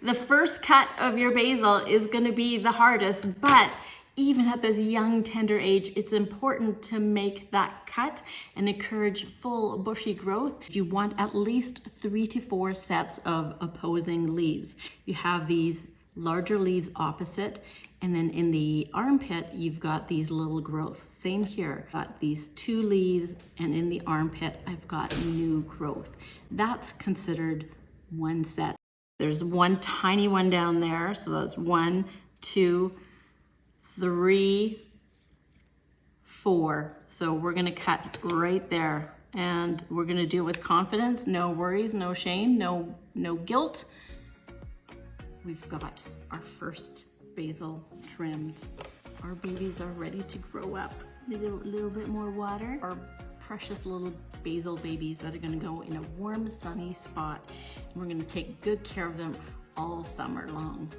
The first cut of your basil is gonna be the hardest, but even at this young, tender age, it's important to make that cut and encourage full bushy growth. You want at least 3 to 4 sets of opposing leaves. You have these larger leaves opposite, and then in the armpit, you've got these little growths. Same here, got these 2 leaves, and in the armpit, I've got new growth. That's considered one set. There's one tiny one down there, so that's 1, 2, 3, 4. So we're gonna cut right there, and we're gonna do it with confidence, no worries, no shame, no guilt. We've got our first basil trimmed. Our babies are ready to grow up. A little bit more water. Our precious little basil babies that are gonna go in a warm, sunny spot. And we're gonna take good care of them all summer long.